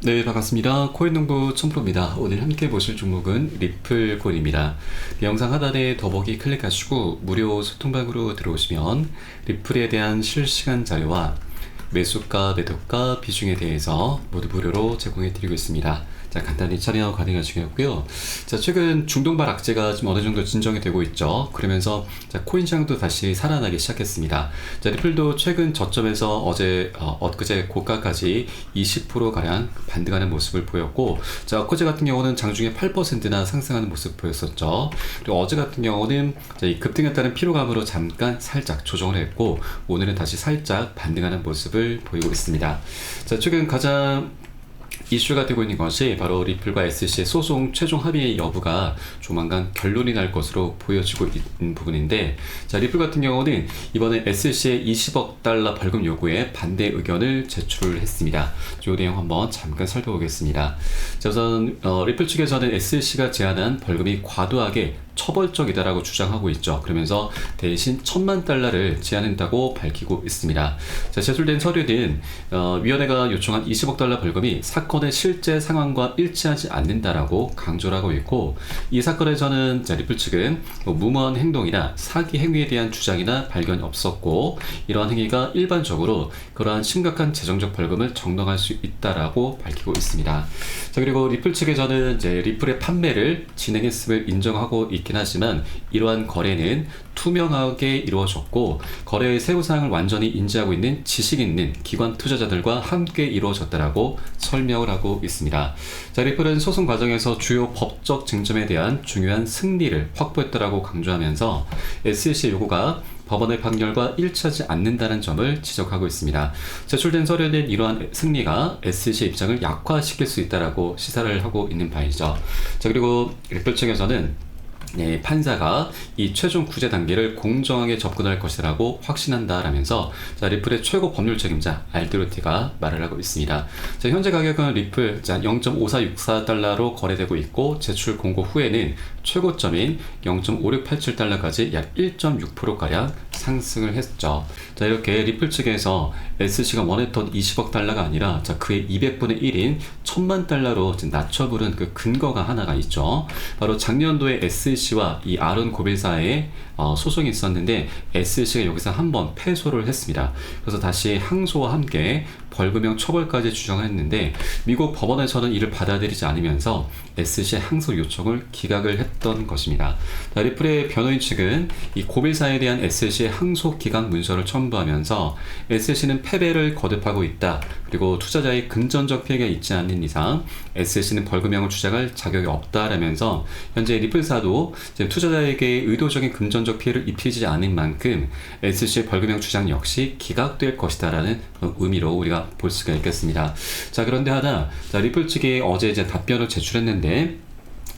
네, 반갑습니다. 코인농부 첨프로입니다. 오늘 함께 보실 종목은 리플코인입니다. 영상 하단에 더보기 클릭하시고 무료 소통방으로 들어오시면 리플에 대한 실시간 자료와 매수가, 매도가, 비중에 대해서 모두 무료로 제공해드리고 있습니다. 자, 간단히 참여 가능하시고요. 자, 최근 중동발 악재가 좀 어느 정도 진정이 되고 있죠. 그러면서 자, 코인 시장도 다시 살아나기 시작했습니다. 자, 리플도 최근 저점에서 엊그제 고가까지 20%가량 반등하는 모습을 보였고, 자, 엊그제 같은 경우는 장중에 8%나 상승하는 모습 보였었죠. 그리고 어제 같은 경우는 자, 이 급등에 따른 피로감으로 잠깐 살짝 조정을 했고, 오늘은 다시 살짝 반등하는 모습을 보이고 있습니다. 자, 최근 가장 이슈가 되고 있는 것이 바로 리플과 SC의 소송 최종 합의 여부가 조만간 결론이 날 것으로 보여지고 있는 부분인데, 자, 리플 같은 경우는 이번에 SC의 20억 달러 벌금 요구에 반대 의견을 제출했습니다. 이 내용 한번 잠깐 살펴보겠습니다. 자, 우선 리플 측에서는 SC가 제안한 벌금이 과도하게 처벌적이다라고 주장하고 있죠. 그러면서 대신 1,000만 달러를 제안한다고 밝히고 있습니다. 자, 제출된 서류는 위원회가 요청한 20억 달러 벌금이 사건의 실제 상황과 일치하지 않는다라고 강조를 하고 있고, 이 사건에서는 자, 리플 측은 무모한 행동이나 사기 행위에 대한 주장이나 발견이 없었고, 이러한 행위가 일반적으로 그러한 심각한 재정적 벌금을 정당할 수 있다라고 밝히고 있습니다. 자, 그리고 리플 측에서는 이제 리플의 판매를 진행했음을 인정하고 있긴 하지만 이러한 거래는 투명하게 이루어졌고 거래의 세부사항을 완전히 인지하고 있는 지식 있는 기관 투자자들과 함께 이루어졌다라고 설명을 하고 있습니다. 자, 리플은 소송 과정에서 주요 법적 쟁점에 대한 중요한 승리를 확보했다라고 강조하면서 SEC 요구가 법원의 판결과 일치하지 않는다는 점을 지적하고 있습니다. 제출된 서류는 이러한 승리가 SEC의 입장을 약화시킬 수 있다라고 시사를 하고 있는 바이죠. 자, 그리고 리플 측에서는 판사가 이 최종 구제 단계를 공정하게 접근할 것이라고 확신한다라면서 자, 리플의 최고 법률 책임자 알드로티가 말을 하고 있습니다. 자, 현재 가격은 리플 0.5464달러로 거래되고 있고 제출 공고 후에는 최고점인 0.5687달러까지 약 1.6%가량 상승을 했죠. 자, 이렇게 리플 측에서 SC가 원했던 20억 달러가 아니라 자, 그의 200분의 1인 1,000만 달러로 낮춰 부른 그 근거가 하나가 있죠. 바로 작년도에 SC와 이 아론 고빌사의 소송이 있었는데 SC가 여기서 한번 패소를 했습니다. 그래서 다시 항소와 함께 벌금형 처벌까지 주장을 했는데 미국 법원에서는 이를 받아들이지 않으면서 SC의 항소 요청을 기각을 했던 것입니다. 자, 리플의 변호인 측은 이 고빌사에 대한 SC의 항소 기각 문서를 첨부하면서 SC는 패배를 거듭하고 있다. 그리고 투자자의 금전적 피해가 있지 않는 이상 SC는 벌금형을 주장할 자격이 없다라면서 현재 리플사도 투자자에게 의도적인 금전적 피해를 입히지 않은 만큼 SC의 벌금형 주장 역시 기각될 것이다라는 의미로 우리가 볼 수가 있겠습니다. 자, 그런데 자, 리플 측이 어제 이제 답변을 제출했는데,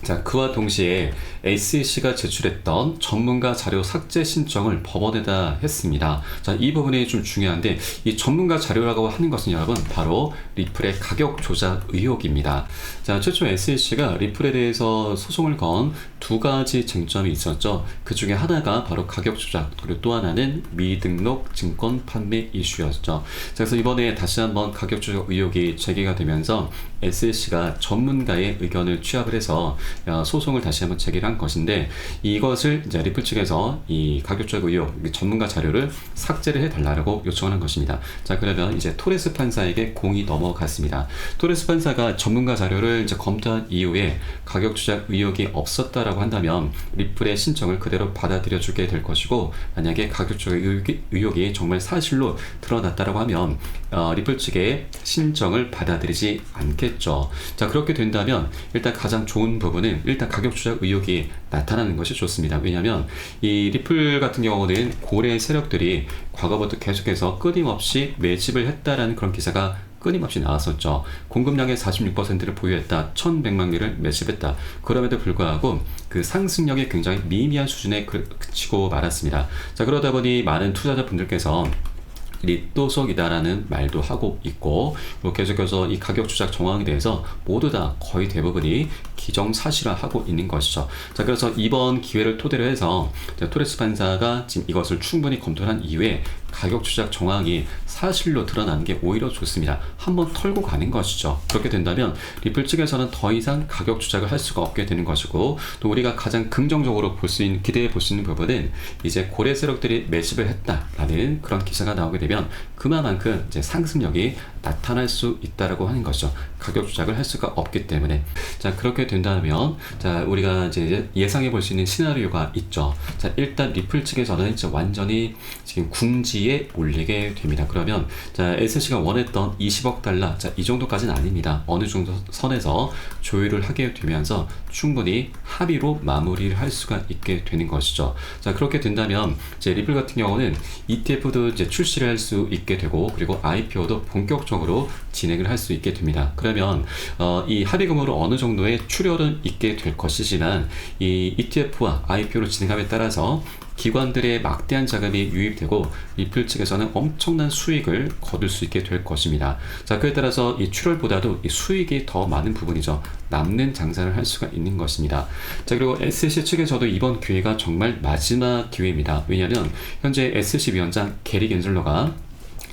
자, 그와 동시에 SEC가 제출했던 전문가 자료 삭제 신청을 법원에다 했습니다. 자, 이 부분이 좀 중요한데 이 전문가 자료라고 하는 것은 여러분 바로 리플의 가격 조작 의혹입니다. 자, 최초 SEC가 리플에 대해서 소송을 건 두 가지 쟁점이 있었죠. 그 중에 하나가 바로 가격 조작, 그리고 또 하나는 미등록 증권 판매 이슈였죠. 자, 그래서 이번에 다시 한번 가격 조작 의혹이 제기가 되면서 SEC가 전문가의 의견을 취합을 해서 소송을 다시 한번 제기한 것인데, 이것을 이제 리플 측에서 이 가격적 의혹 전문가 자료를 삭제를 해달라고 요청하는 것입니다. 자, 그러면 이제 토레스 판사에게 공이 넘어갔습니다. 토레스 판사가 전문가 자료를 이제 검토한 이후에 가격 조작 의혹이 없었다라고 한다면 리플의 신청을 그대로 받아들여주게 될 것이고, 만약에 가격 조작 의혹이 정말 사실로 드러났다라고 하면 리플 측의 신청을 받아들이지 않겠죠. 자, 그렇게 된다면 일단 가장 좋은 부분은 일단 가격 조작 의혹이 나타나는 것이 좋습니다. 왜냐하면 이 리플 같은 경우는 고래 세력들이 과거부터 계속해서 끊임없이 매집을 했다라는 그런 기사가 끊임없이 나왔었죠. 공급량의 46%를 보유했다. 1,100만 개를 매집했다. 그럼에도 불구하고 그 상승력이 굉장히 미미한 수준에 그치고 말았습니다. 자, 그러다 보니 많은 투자자분들께서 리또속이다라는 말도 하고 있고, 계속해서 이 가격 조작 정황에 대해서 모두 다 거의 대부분이 기정사실화하고 있는 것이죠. 자, 그래서 이번 기회를 토대로 해서 토레스 판사가 지금 이것을 충분히 검토한 이후에 가격 조작 정황이 사실로 드러나는 게 오히려 좋습니다. 한번 털고 가는 것이죠. 그렇게 된다면 리플 측에서는 더 이상 가격 조작을 할 수가 없게 되는 것이고, 또 우리가 가장 긍정적으로 기대해 볼 수 있는 부분은 이제 고래 세력들이 매집을 했다라는 그런 기사가 나오게 되면 그만큼 이제 상승력이 나타날 수 있다라고 하는 것이죠. 가격 조작을 할 수가 없기 때문에. 자, 그렇게 된다면 자, 우리가 이제 예상해 볼 수 있는 시나리오가 있죠. 자, 일단 리플 측에서는 이제 완전히 지금 궁지에 올리게 됩니다. 그러면 자, SC가 원했던 20억 달러, 자, 이 정도까지는 아닙니다. 어느 정도 선에서 조율을 하게 되면서 충분히 합의로 마무리를 할 수가 있게 되는 것이죠. 자, 그렇게 된다면 이제 리플 같은 경우는 ETF도 이제 출시를 할 수 있게 되고, 그리고 IPO도 본격적으로 진행을 할 수 있게 됩니다. 그러면 이 합의금으로 어느 정도의 출혈은 있게 될 것이지만 이 ETF와 IPO를 진행함에 따라서 기관들의 막대한 자금이 유입되고 리플 측에서는 엄청난 수익을 거둘 수 있게 될 것입니다. 자, 그에 따라서 이 출혈보다도 이 수익이 더 많은 부분이죠. 남는 장사를 할 수가 있는 것입니다. 자, 그리고 SC 측에서도 이번 기회가 정말 마지막 기회입니다. 왜냐하면 현재 SC 위원장 게리 겐슬러가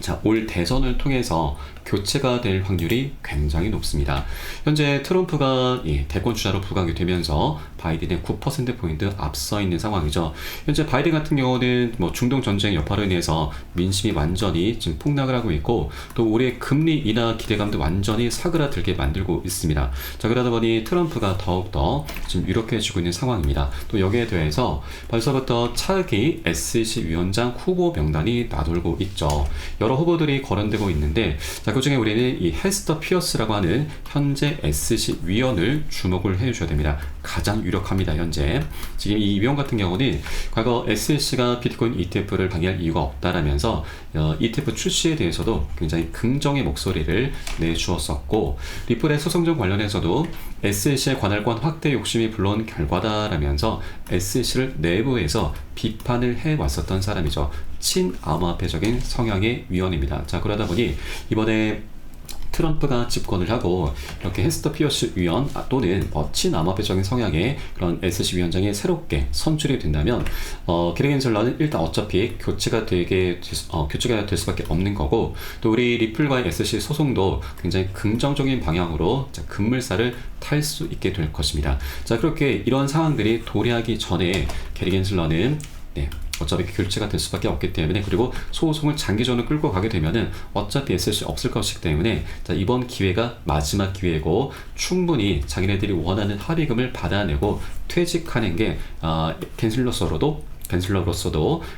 자, 올 대선을 통해서 교체가 될 확률이 굉장히 높습니다. 현재 트럼프가 대권 주자로 부각이 되면서 바이든의 9%포인트 앞서 있는 상황이죠. 현재 바이든 같은 경우는 뭐 중동 전쟁 여파로 인해서 민심이 완전히 지금 폭락을 하고 있고, 또 올해 금리 인하 기대감도 완전히 사그라들게 만들고 있습니다. 자, 그러다 보니 트럼프가 더욱더 지금 유력해지고 있는 상황입니다. 또 여기에 대해서 벌써부터 차기 SEC 위원장 후보 명단이 나돌고 있죠. 여러 후보들이 거론되고 있는데, 자, 그 중에 우리는 이 헤스터 피어스라고 하는 현재 SC 위원을 주목을 해주셔야 됩니다. 가장 유력합니다. 현재 지금 이 위원 같은 경우는 과거 SEC가 비트코인 ETF를 방해할 이유가 없다라면서 ETF 출시에 대해서도 굉장히 긍정의 목소리를 내주었었고, 리플의 소송전 관련해서도 SEC의 관할권 확대 욕심이 불러온 결과다라면서 SEC를 내부에서 비판을 해왔었던 사람이죠. 친암호화폐적인 성향의 위원입니다. 자, 그러다 보니 이번에 트럼프가 집권을 하고 이렇게 헤스터 피어스 위원 또는 친암호화폐적인 성향의 그런 SC 위원장이 새롭게 선출이 된다면 게리 겐슬러는 일단 어차피 교체가 될 수밖에 없는 거고, 또 우리 리플과의 SC 소송도 굉장히 긍정적인 방향으로 급물살을 탈 수 있게 될 것입니다. 자, 그렇게 이런 상황들이 도래하기 전에 게리 겐슬러는 어차피 교체가 될 수밖에 없기 때문에, 그리고 소송을 장기전으로 끌고 가게 되면은 어차피 SC 없을 것이기 때문에 자, 이번 기회가 마지막 기회고 충분히 자기네들이 원하는 합의금을 받아내고 퇴직하는 게 겐슬러로서도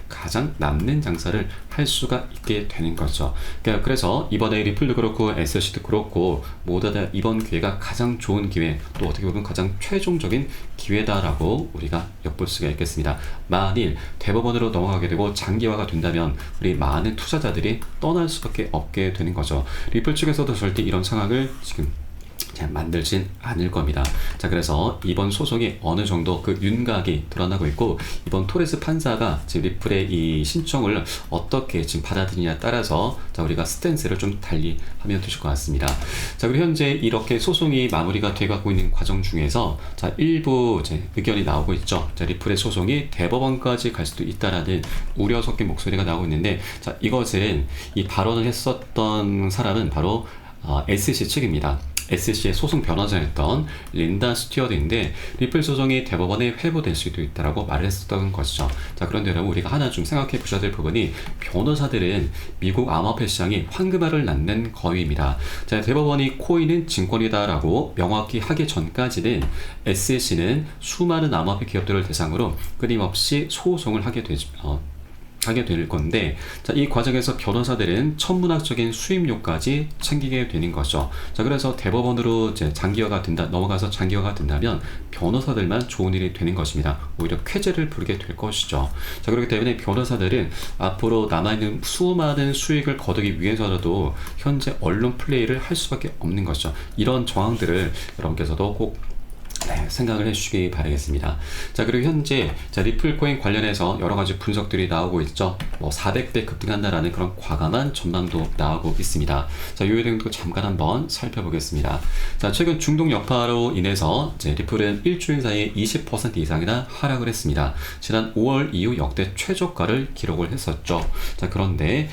가장 남는 장사를 할 수가 있게 되는 거죠. 그래서 이번에 리플도 그렇고 SC도 그렇고 모두 다 이번 기회가 가장 좋은 기회, 또 어떻게 보면 가장 최종적인 기회다라고 우리가 엿볼 수가 있겠습니다. 만일 대법원으로 넘어가게 되고 장기화가 된다면 우리 많은 투자자들이 떠날 수밖에 없게 되는 거죠. 리플 측에서도 절대 이런 상황을 지금 만들진 않을 겁니다. 자, 그래서 이번 소송이 어느 정도 그 윤곽이 드러나고 있고, 이번 토레스 판사가 지금 리플의 이 신청을 어떻게 지금 받아들이냐에 따라서 자, 우리가 스탠스를 좀 달리 하면 되실 것 같습니다. 자, 그리고 현재 이렇게 소송이 마무리가 돼가고 있는 과정 중에서 자, 일부 의견이 나오고 있죠. 자, 리플의 소송이 대법원까지 갈 수도 있다라는 우려 섞인 목소리가 나오고 있는데, 자, 이것은 이 발언을 했었던 사람은 바로 SEC 측입니다. SEC의 소송 변호사였던 린다 스튜어드인데, 리플 소송이 대법원에 회부될 수도 있다라고 말을 했었던 것이죠. 자, 그런데 여러분, 우리가 하나 좀 생각해 보셔야 될 부분이, 변호사들은 미국 암호화폐 시장이 황금알을 낳는 거위입니다. 자, 대법원이 코인은 증권이다라고 명확히 하기 전까지는 SEC는 수많은 암호화폐 기업들을 대상으로 끊임없이 소송을 하게 될 건데, 자, 이 과정에서 변호사들은 천문학적인 수임료까지 챙기게 되는 거죠. 자, 그래서 대법원으로 이제 넘어가서 장기화가 된다면 변호사들만 좋은 일이 되는 것입니다. 오히려 쾌재를 부르게 될 것이죠. 자, 그렇기 때문에 변호사들은 앞으로 남아있는 수많은 수익을 거두기 위해서라도 현재 언론 플레이를 할 수밖에 없는 것이죠. 이런 정황들을 여러분께서도 꼭 생각을 해주시기 바라겠습니다. 자, 그리고 현재 리플 코인 관련해서 여러 가지 분석들이 나오고 있죠. 뭐 400배 급등한다라는 그런 과감한 전망도 나오고 있습니다. 자, 이 내용도 잠깐 한번 살펴보겠습니다. 자, 최근 중동 여파로 인해서 리플은 일주일 사이에 20% 이상이나 하락을 했습니다. 지난 5월 이후 역대 최저가를 기록을 했었죠. 자, 그런데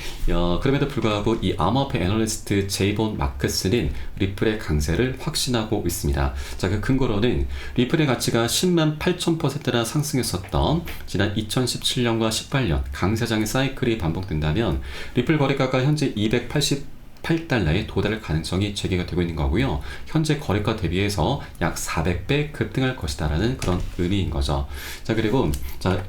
그럼에도 불구하고 이 암호화폐 애널리스트 제이본 마크스는 리플의 강세를 확신하고 있습니다. 자, 그 근거로는 리플의 가치가 10만 8,000%나 상승했었던 지난 2017년과 18년 강세장의 사이클이 반복된다면 리플 거래가가 현재 288달러에 도달할 가능성이 제기가 되고 있는 거고요. 현재 거래가 대비해서 약 400배 급등할 것이다라는 그런 의미인 거죠. 자, 그리고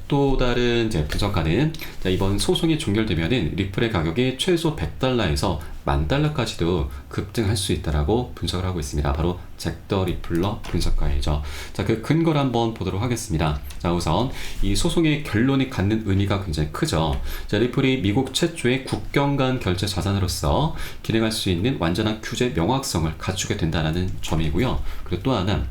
또 다른 분석가는 이번 소송이 종결되면은 리플의 가격이 최소 100달러에서 10,000달러까지도 급등할 수 있다라고 분석을 하고 있습니다. 바로 잭 더 리플러 분석가이죠. 자, 그 근거를 한번 보도록 하겠습니다. 자, 우선 이 소송의 결론이 갖는 의미가 굉장히 크죠. 자, 리플이 미국 최초의 국경 간 결제 자산으로서 기능할 수 있는 완전한 규제 명확성을 갖추게 된다는 점이고요. 그리고 또 하나,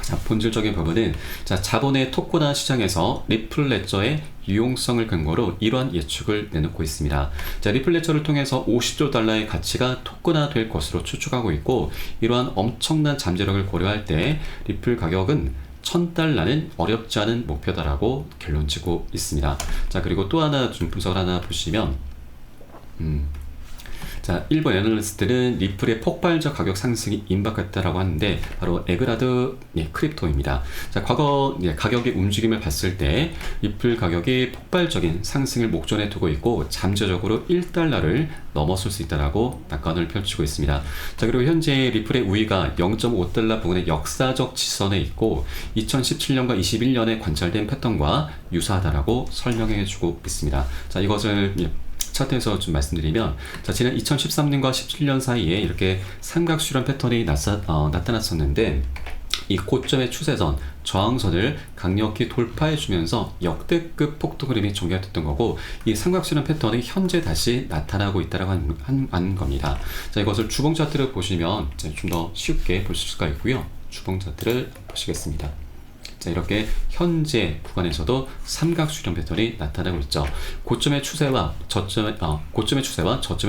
자, 본질적인 부분은 자본의 토코나 시장에서 리플 레저의 유용성을 근거로 이러한 예측을 내놓고 있습니다. 자, 리플 레저를 통해서 50조 달러의 가치가 토큰화 될 것으로 추측하고 있고, 이러한 엄청난 잠재력을 고려할 때 리플 가격은 1,000달러는 어렵지 않은 목표다라고 결론 지고 있습니다. 자, 그리고 또 하나 좀 분석을 하나 보시면 자, 일본 애널리스트는 리플의 폭발적 가격 상승이 임박했다라고 하는데 바로 에그라드 크립토입니다. 자, 과거 가격의 움직임을 봤을 때 리플 가격이 폭발적인 상승을 목전에 두고 있고 잠재적으로 1달러를 넘어설 수 있다라고 낙관을 펼치고 있습니다. 자, 그리고 현재 리플의 우위가 0.5달러 부근의 역사적 지선에 있고 2017년과 21년에 관찰된 패턴과 유사하다라고 설명해주고 있습니다. 자, 이것을 차트에서 좀 말씀드리면, 자, 지난 2013년과 17년 사이에 이렇게 삼각수렴 패턴이 나타났었는데 이 고점의 추세선, 저항선을 강력히 돌파해주면서 역대급 폭등 흐름이 전개됐던 거고, 이 삼각수렴 패턴이 현재 다시 나타나고 있다고 하는 겁니다. 자, 이것을 주봉 차트를 보시면 좀 더 쉽게 볼 수가 있고요. 주봉 차트를 보시겠습니다. 자, 이렇게 현재 구간에서도 삼각수렴 패턴이 나타나고 있죠. 고점의 추세와 저점의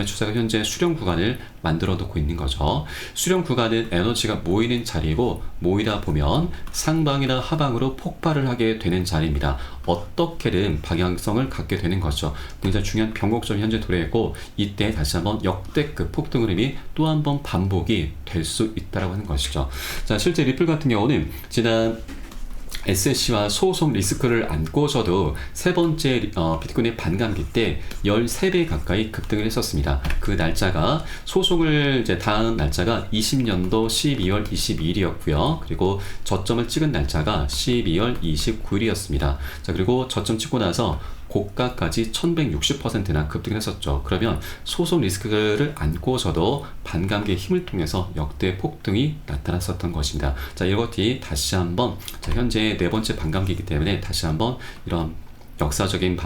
추세가 현재 수렴 구간을 만들어 놓고 있는 거죠. 수렴 구간은 에너지가 모이는 자리이고, 모이다 보면 상방이나 하방으로 폭발을 하게 되는 자리입니다. 어떻게든 방향성을 갖게 되는 거죠. 굉장히 중요한 변곡점이 현재 도래했고, 이때 다시 한번 역대급 폭등 흐름이 또 한번 반복이 될 수 있다고 하는 것이죠. 자, 실제 리플 같은 경우는 지난 SEC와 소송 리스크를 안고서도 세 번째 비트코인의 반감기 때 13배 가까이 급등을 했었습니다. 그 날짜가 소송을 당한 날짜가 20년도 12월 22일이었고요. 그리고 저점을 찍은 날짜가 12월 29일이었습니다. 자, 그리고 저점 찍고 나서 고가까지 1160%나 급등을 했었죠. 그러면 소송 리스크를 안고서도 반감기의 힘을 통해서 역대 폭등이 나타났었던 것입니다. 자, 이것이 다시 한번 현재 네 번째 반감기이기 때문에 다시 한번 이런 역사적인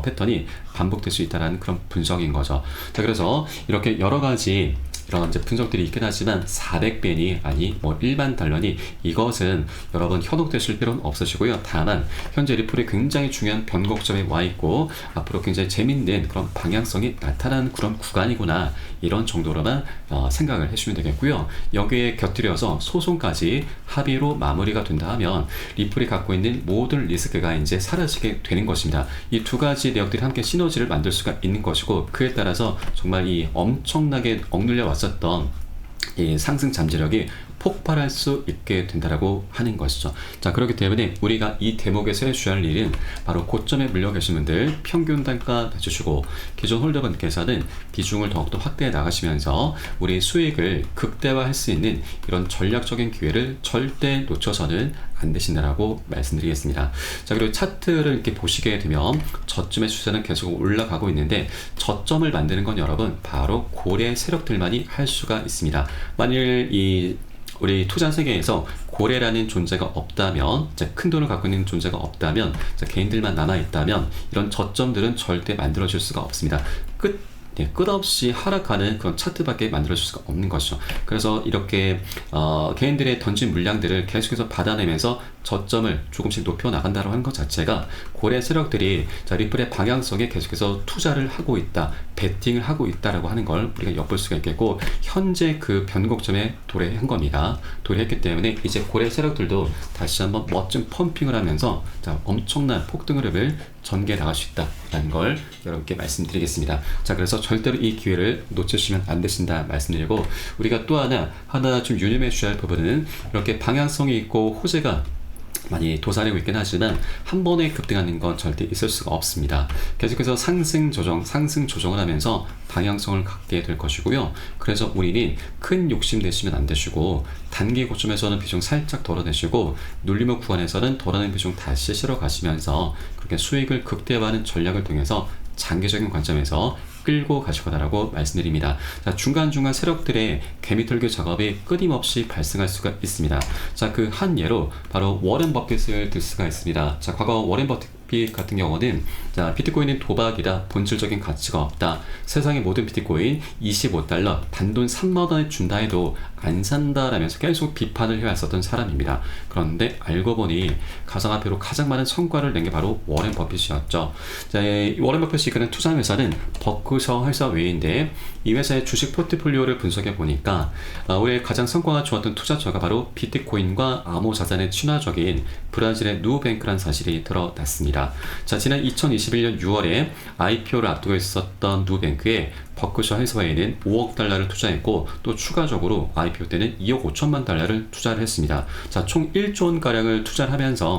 패턴이 반복될 수 있다는 그런 분석인 거죠. 자, 그래서 이렇게 여러 가지 이런 분석들이 있긴 하지만 400배니 아니 일반 달러니 이것은 여러분 현혹되실 필요는 없으시고요. 다만 현재 리플이 굉장히 중요한 변곡점에 와 있고 앞으로 굉장히 재밌는 그런 방향성이 나타나는 그런 구간이구나, 이런 정도로만 생각을 해주시면 되겠고요. 여기에 곁들여서 소송까지 합의로 마무리가 된다 하면 리플이 갖고 있는 모든 리스크가 이제 사라지게 되는 것입니다. 이 두 가지 내역들이 함께 시너지를 만들 수가 있는 것이고, 그에 따라서 정말 이 엄청나게 억눌려 왔었던 이 상승 잠재력이 폭발할 수 있게 된다라고 하는 것이죠. 자, 그렇기 때문에 우리가 이 대목에서 해줘야 할 일은 바로 고점에 물려 계신 분들 평균 단가 낮추시고, 기존 홀더분께서는 비중을 더욱더 확대해 나가시면서 우리 수익을 극대화할 수 있는 이런 전략적인 기회를 절대 놓쳐서는 안 되신다라고 말씀드리겠습니다. 자, 그리고 차트를 이렇게 보시게 되면 저점의 추세는 계속 올라가고 있는데, 저점을 만드는 건 여러분 바로 고래 세력들만이 할 수가 있습니다. 만일 우리 투자 세계에서 고래라는 존재가 없다면, 큰 돈을 갖고 있는 존재가 없다면, 개인들만 남아있다면 이런 저점들은 절대 만들어질 수가 없습니다. 끝없이 하락하는 그런 차트밖에 만들어줄 수가 없는 것이죠. 그래서 이렇게 개인들의 던진 물량들을 계속해서 받아내면서 저점을 조금씩 높여 나간다고 하는 것 자체가 고래 세력들이 리플의 방향성에 계속해서 투자를 하고 있다, 베팅을 하고 있다라고 하는 걸 우리가 엿볼 수가 있겠고, 현재 그 변곡점에 도래한 겁니다. 도래했기 때문에 이제 고래 세력들도 다시 한번 멋진 펌핑을 하면서 엄청난 폭등 흐름을 전개해 나갈 수 있다라는 걸 여러분께 말씀드리겠습니다. 자, 그래서 절대로 이 기회를 놓치시면 안 되신다 말씀드리고, 우리가 또 하나 좀 유념해 주셔야 할 부분은, 이렇게 방향성이 있고 호재가 많이 도사리고 있긴 하지만 한 번에 급등하는 건 절대 있을 수가 없습니다. 계속해서 상승 조정을 하면서 방향성을 갖게 될 것이고요. 그래서 우리는 큰 욕심 내시면 안 되시고, 단기 고점에서는 비중 살짝 덜어내시고, 눌림목 구간에서는 덜어낸 비중 다시 실어 가시면서 그렇게 수익을 극대화하는 전략을 통해서 장기적인 관점에서 끌고 가실 거다라고 말씀드립니다. 자, 중간중간 세력들의 개미털기 작업이 끊임없이 발생할 수가 있습니다. 자, 그 한 예로 바로 워렌 버핏을 들 수가 있습니다. 자, 과거 워렌 버핏 같은 경우는 비트코인은 도박이다, 본질적인 가치가 없다, 세상의 모든 비트코인 $25 단돈 3만원에 준다 해도 안 산다라면서 계속 비판을 해왔었던 사람입니다. 그런데 알고 보니 가상화폐로 가장 많은 성과를 낸 게 바로 워렌 버핏이었죠. 자, 워렌 버핏이 이끄는 투자 회사는 버크셔 회사 외인데, 이 회사의 주식 포트폴리오를 분석해 보니까 올해 가장 성과가 좋았던 투자처가 바로 비트코인과 암호자산의 친화적인 브라질의 누뱅크라는 사실이 드러났습니다. 자, 지난 2021년 6월에 IPO를 앞두고 있었던 누뱅크에 버크셔 해서웨이는 $5억 투자했고, 또 추가적으로 IPO 때는 $2억 5천만 투자를 했습니다. 자, 총 1조 원가량을 투자를 하면서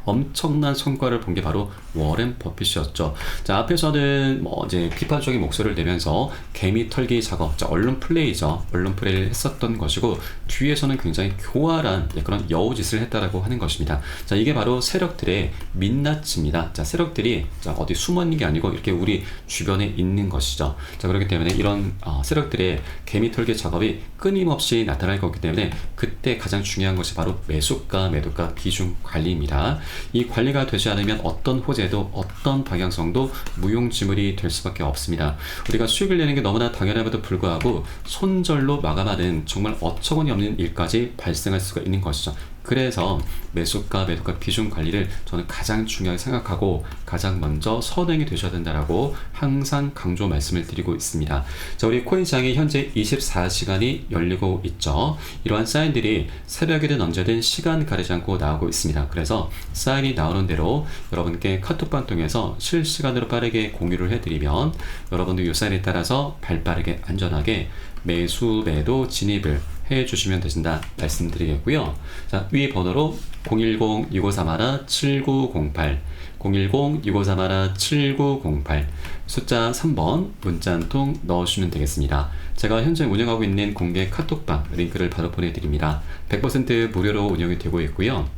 엄청난 성과를 본 게 바로 워렌 버핏이었죠. 자, 앞에서는 이제 비판적인 목소리를 내면서 개미 털기 작업, 언론 플레이를 했었던 것이고, 뒤에서는 굉장히 교활한 그런 여우짓을 했다라고 하는 것입니다. 자, 이게 바로 세력들의 민낯입니다. 자, 세력들이 어디 숨어 있는 게 아니고 이렇게 우리 주변에 있는 것이죠. 자, 그렇기 때문에 이런 세력들의 개미 털기 작업이 끊임없이 나타날 거기 때문에, 그때 가장 중요한 것이 바로 매수가, 매도가 비중 관리입니다. 이 관리가 되지 않으면 어떤 호재도 어떤 방향성도 무용지물이 될 수밖에 없습니다. 우리가 수익을 내는 게 너무나 당연함에도 불구하고 손절로 마감하는 정말 어처구니 없는 일까지 발생할 수가 있는 것이죠. 그래서 매수가, 매도가 비중 관리를 저는 가장 중요하게 생각하고 가장 먼저 선행이 되셔야 된다라고 항상 강조 말씀을 드리고 있습니다. 자, 우리 코인 시장이 현재 24시간이 열리고 있죠. 이러한 사인들이 새벽이든 언제든 시간 가리지 않고 나오고 있습니다. 그래서 사인이 나오는 대로 여러분께 카톡방 통해서 실시간으로 빠르게 공유를 해드리면, 여러분도 이 사인에 따라서 발빠르게 안전하게 매수, 매도, 진입을 해주시면 되신다 말씀드리겠고요. 자, 위 번호로 010-6531-7908 010-6531-7908 숫자 3번 문자 한 통 넣어주시면 되겠습니다. 제가 현재 운영하고 있는 공개 카톡방 링크를 바로 보내드립니다. 100% 무료로 운영이 되고 있고요.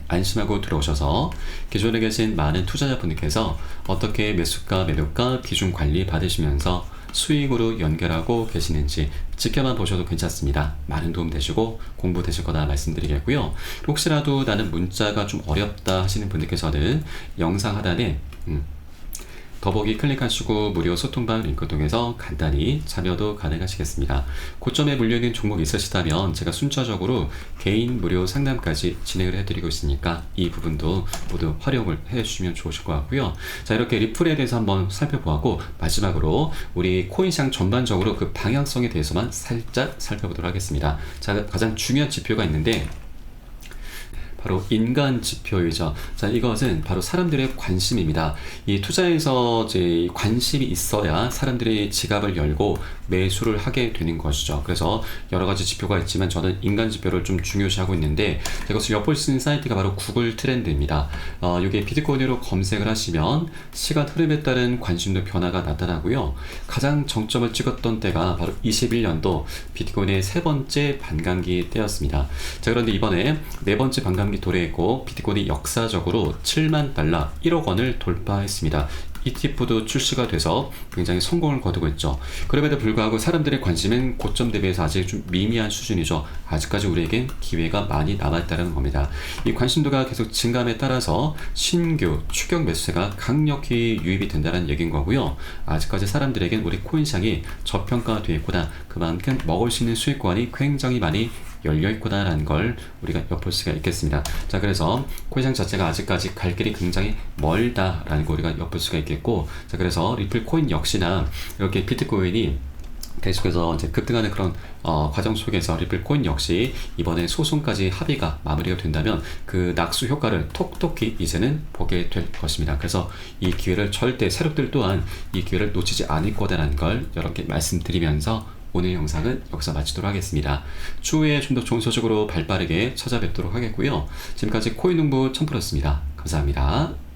안심하고 들어오셔서 기존에 계신 많은 투자자분들께서 어떻게 매수가, 매도가 비중 관리 받으시면서 수익으로 연결하고 계시는지 지켜만 보셔도 괜찮습니다. 많은 도움 되시고 공부 되실 거다 말씀드리겠고요. 혹시라도 나는 문자가 좀 어렵다 하시는 분들께서는 영상 하단에 더보기 클릭하시고 무료 소통방 링크 통해서 간단히 참여도 가능하시겠습니다. 고점에 물려있는 종목이 있으시다면 제가 순차적으로 개인 무료 상담까지 진행을 해드리고 있으니까 이 부분도 모두 활용을 해주시면 좋으실 것 같고요. 자, 이렇게 리플에 대해서 한번 살펴보았고, 마지막으로 우리 코인시장 전반적으로 그 방향성에 대해서만 살짝 살펴보도록 하겠습니다. 자, 가장 중요한 지표가 있는데 바로 인간 지표이죠. 자, 이것은 바로 사람들의 관심입니다. 이 투자에서 이제 관심이 있어야 사람들이 지갑을 열고 매수를 하게 되는 것이죠. 그래서 여러 가지 지표가 있지만 저는 인간 지표를 좀 중요시하고 있는데, 이것을 엿볼 수 있는 사이트가 바로 구글 트렌드입니다. 이게 비트코인으로 검색을 하시면 시간 흐름에 따른 관심도 변화가 나타나고요. 가장 정점을 찍었던 때가 바로 21년도 비트코인의 세 번째 반감기 때였습니다. 자, 그런데 이번에 네 번째 반감기 도래했고, 비트코인이 역사적으로 $7만 1억 원을 돌파했습니다. ETF도 출시가 돼서 굉장히 성공을 거두고 있죠. 그럼에도 불구하고 사람들의 관심은 고점 대비해서 아직 좀 미미한 수준이죠. 아직까지 우리에겐 기회가 많이 남아있다는 겁니다. 이 관심도가 계속 증감에 따라서 신규 추격 매수세가 강력히 유입이 된다는 얘기인 거고요. 아직까지 사람들에겐 우리 코인 시장이 저평가되어 있구나, 그만큼 먹을 수 있는 수익권이 굉장히 많이 열려있구나라는 걸 우리가 엿볼 수가 있겠습니다. 자, 그래서 코인시장 자체가 아직까지 갈 길이 굉장히 멀다라는 거 우리가 엿볼 수가 있겠고, 자, 그래서 리플 코인 역시나 이렇게 비트코인이 계속해서 이제 급등하는 그런 과정 속에서 리플 코인 역시 이번에 소송까지 합의가 마무리가 된다면 그 낙수 효과를 톡톡히 이제는 보게 될 것입니다. 그래서 이 기회를 절대, 세력들 또한 이 기회를 놓치지 않을 거다라는 걸 여러분께 말씀드리면서 오늘 영상은 여기서 마치도록 하겠습니다. 추후에 좀 더 좋은 소식으로 발빠르게 찾아뵙도록 하겠고요. 지금까지 코인농부 첨프였습니다. 감사합니다.